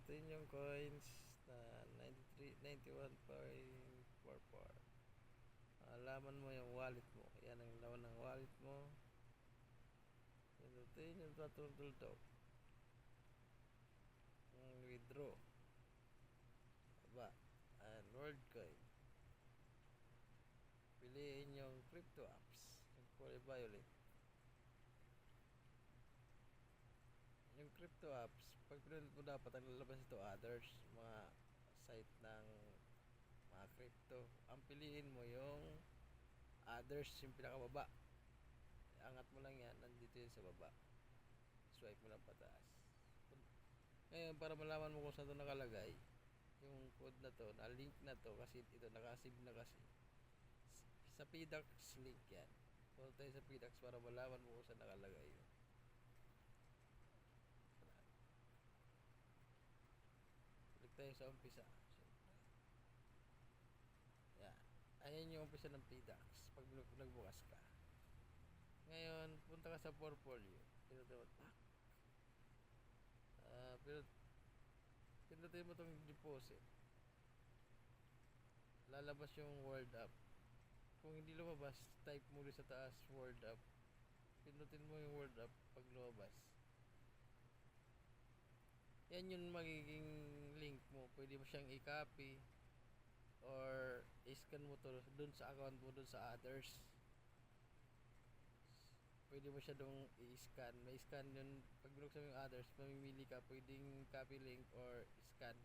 Pindutin yung coins na 93, 91.44. Alaman mo yung wallet mo. Yan ang laman ng wallet mo. Pindutin yung patutultog. Yung withdraw. Aba. And world coin. Piliin yung crypto apps. Yung kulay violet. Yung crypto apps, pag pinunod mo dapat ang lalabas ito others, mga site ng mga crypto. Ang piliin mo yung others, yung pinakababa. Angat mo lang yan, nandito yun sa baba. Swipe mo lang pataas. Ngayon, para malaman mo kung saan ito nakalagay, yung code na to, na link na to, kasi ito nakasave na kasi. Sa PDAX link yan. Punta tayo sa PDAX para malaman mo kung saan nakalagay yun. Click tayo sa umpisa. Yan. Ayan yung umpisa ng PDAX pag nagbukas ka. Ngayon, punta ka sa portfolio. Pindutin mo itong deposit. Lalabas yung word up. Kung hindi lumabas, type mo sa taas word up. Pindutin mo yung word up pag lumabas. Yan yung magiging link mo. Pwede mo siyang i-copy or i-scan mo to dun sa account mo, dun sa others. Pwede mo siya dong i-scan. May scan yun. Pag binuksan mo yung others, mamimili ka. Pwedeng copy link or scan.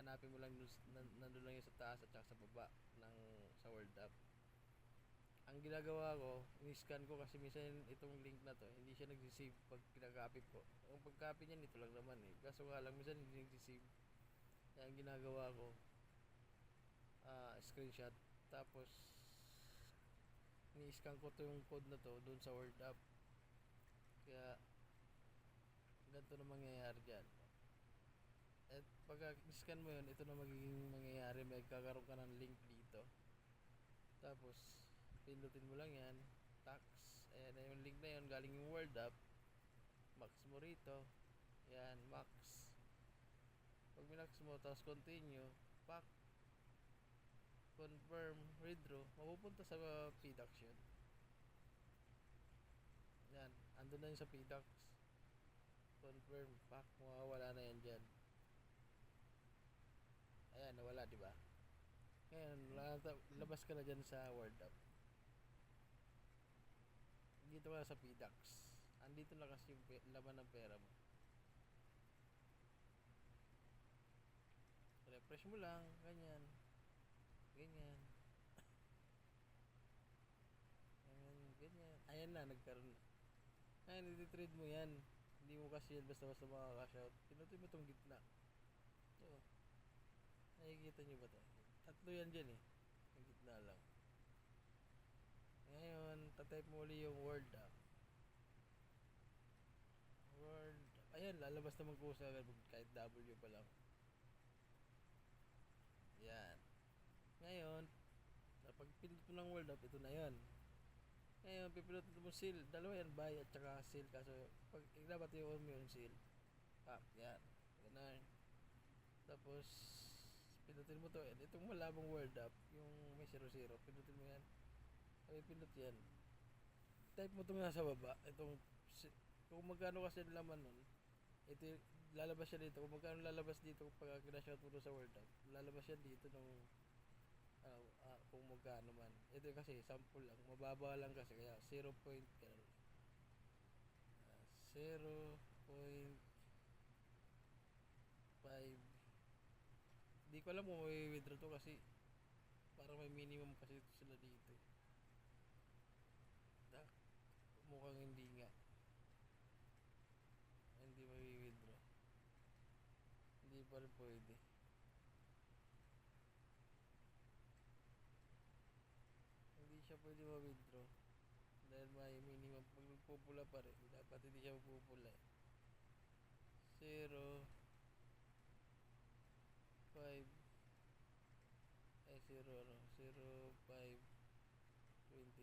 Hanapin mo lang nandun lang yun sa taas at saka sa baba ng sa word up. Ang ginagawa ko, in-scan ko kasi minsan itong link na to, hindi siya nag-save pag kinakopy ko. Ang pag-copy niyan, ito lang naman eh. Kaso nga lang, minsan hindi nag-save. Kaya ang ginagawa ko, screenshot. Tapos, ni-scan ko to yung code na to doon sa word up. Kaya, ganito na mangyayari dyan. At pag scan mo yun, ito na magiging mangyayari. May kakaroon ka ng link dito. Tapos, pindutin mo lang yan. Tax. Ayan na yung link na yun. Galing yung word up. Max mo rito. Yan, max. Pag minax mo, tapos continue. Pack. Confirm. Withdraw. Mapupunta sa PDAX yun. Yan. Andun na yun sa PDAX. Confirm. Pack. Mawawala na yan dyan. Ayan, nawala, diba? Ngayon, labas ka na dyan sa word up. Dito ka sa PDAX. Andito na kasi yung laman ng pera mo. Refresh mo lang, ganyan. Ganyan. Ganyan. Ayan na, nagkaroon na. Ngayon, iti-trade mo yan. Hindi mo kasi yan basta-basta makakash out. Pinutin mo itong gitna. Ito. Nakikita nyo ba ito? Tatlo yan dyan eh. Yung gitna lang. Ngayon, tatype mo ulit yung word up. Word up. Ayan, lalabas naman ko sa kahit W pa lang. Yan. Ngayon, pag pinit mo ng word up, ito na yan. Ngayon, pipindutin mo seal. Dalawa yan, buy at saka seal. Kaso, pag dapat yung mo yung seal. Yan. Ganun. Tapos, pindutin mo to. Itong malabong word up, yung may 00, pindutin mo yan. Pindot yan. Type mo itong nasa baba. Itong, kung magkano kasi laman nun, ito, lalabas siya dito. Kung magkano lalabas dito pag kinashout mo sa word up, lalabas yan dito nung kung magkano man. Ito kasi sample lang, mababa lang kasi kaya 0. 0.5. Di ko alam kung may withdraw to kasi parang may minimum kasi sila dito. Mukhang hindi nga. Hindi may withdraw. Hindi pa rin pwede. Hindi siya pwede ma-withdraw dahil may minimum. Pag nagpupula pa rin, dapat hindi siya magpupula 0 5 0 5 29.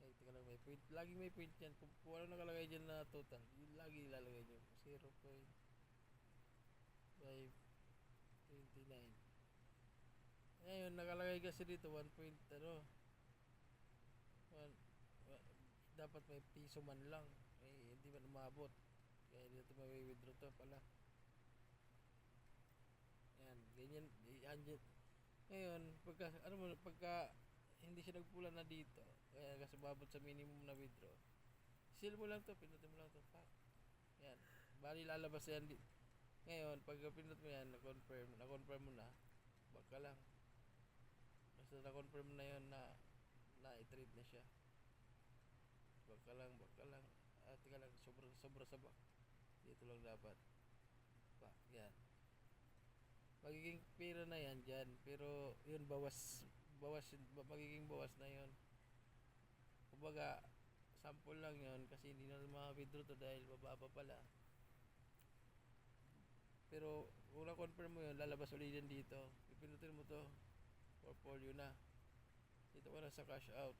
Ay, teka lang, may point. Laging may point yan. Kung walang nakalagay dyan na total, yun lagi ilalagay nyo 0. 529. Ngayon, nakalagay kasi dito 1 point ano, one- wa- dapat may piso man lang. Hindi man umabot. Kaya dito may withdraw to pala. Yan, ganyan. Ngayon, pagka hindi siya nagpula na dito, kaya kasi umabot sa minimum na withdraw, seal mo lang to, pinutin mo lang to, fuck. Yan. Bali lalabas yan. Ngayon, pag pinut mo yan, na-confirm mo na, back ka lang. Basta na-confirm na yun na i-trade na siya. Back ka lang. Tika lang, sobra sa back. Dito lang dapat. Back, yan. Magiging pera na yan dyan. Pero, yun, magiging bawas na yun. Kumbaga, sample lang yun kasi hindi na maka-withdraw to dahil mababa pala. Pero kung na-confirm mo yun, lalabas ulit yan dito. Pipinutin mo to, portfolio na. Dito ko na sa cash out.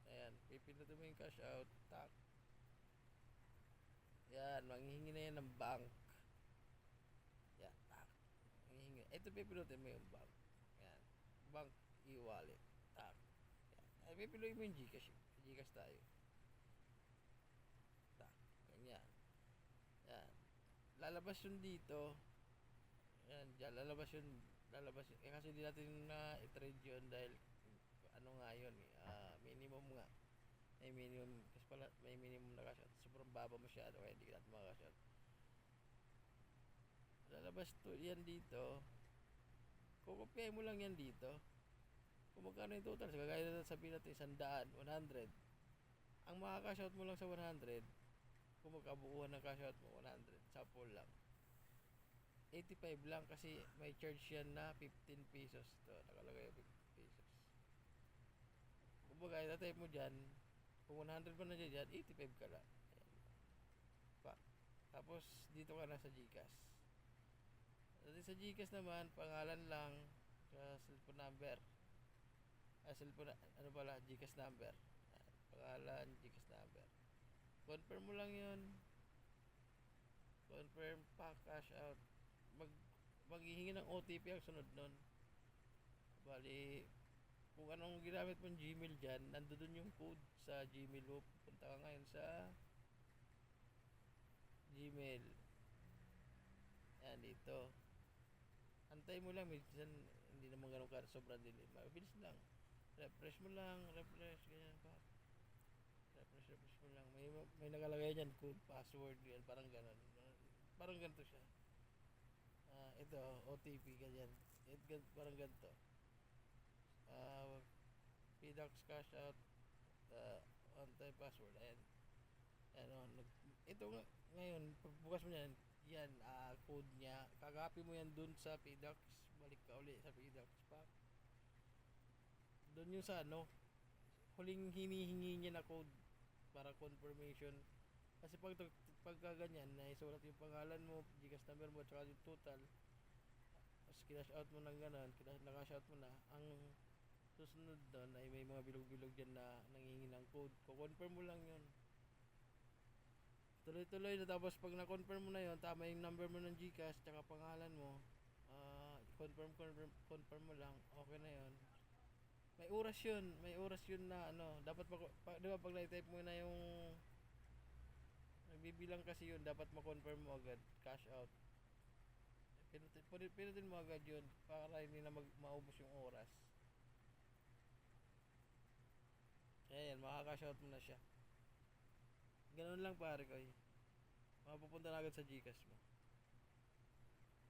Ayan, pipinutin mo yung cash out. Tak. Yan, manghihingi na yan ng bank. Yan, tak. Manghihingi. Ito pipinutin mo yung bank. Yan, bank e-wallet. Tak. Yan. Ay, pipinutin mo yung Gcash. Gcash tayo. Tak. Ganyan. Yan. Lalabas yun dito. Yan, dyan, lalabas yun. Kasi hindi natin na i-trade yun dahil ano nga yun minimum nga. May minimum na cash out. Sobrang baba masyado kaya hindi natin maka-cash out. Lalabas to yan dito. Kukopyahin mo lang yan dito. Kung magkano yung total, kagaya na sabihin natin 100, 100. Ang maka-cash out mo lang sa 100, kung magkabuuhan ng cash out mo 100, sample lang, 85 lang kasi may charge yan na 15 pesos. Ito, nakalagay yung 15 pesos. Kumbaga, itatype mo dyan, kung 100 pa na dyan, 85 ka lang. Ayan. Pa. Tapos, dito ka na sa Gcash. Dito sa Gcash naman, pangalan lang, sa cellphone number. Gcash number. Ayan. Pangalan, Gcash number. Confirm mo lang yun. Confirm pa, cash out. Maghihingi ng OTP ang sunod nun. Bali, kung anong ginamit mong Gmail dyan, nandoon yung code sa Gmail mo. Punta ka ngayon sa Gmail. Yan, dito. Antay mo lang, minsan hindi naman ganun ka sobrang dilim. Mabilis lang. Refresh mo lang, ganyan pa. Refresh mo lang. May nakalagay dyan, code, password, yan, parang ganun. Parang ganito siya. Ito, OTP, ganyan. Parang ganito. PDOX cash out, on-time password, ayan. Ito ngayon, pagbukas mo yan, code niya, kagapin mo yan dun sa PDOX, balik ka uli sa PDOX pa. Dun yung sa huling hinihingi niya na code para confirmation. Kasi pagka ganyan, naisulat yung pangalan mo, Gcash number mo, tsaka yung total, tapos kinash out mo ng gano'n, nakash out mo na, ang susunod doon ay may mga bilog-bilog dyan na nangihingi ng code. Ko-confirm mo lang yun. Tuloy-tuloy na, tapos pag na-confirm mo na yun, tama yung number mo ng Gcash, tsaka pangalan mo, confirm mo lang, okay na yun. May oras yun na dapat di ba pag na-type mo na yung nagbibilang kasi yun, dapat ma-confirm mo agad, cash out. Pinutin mo agad yun para hindi na maubos yung oras. Kaya yan, makaka-cash out mo na siya. Ganun lang pare ko. Mapupunta na agad sa Gcash mo.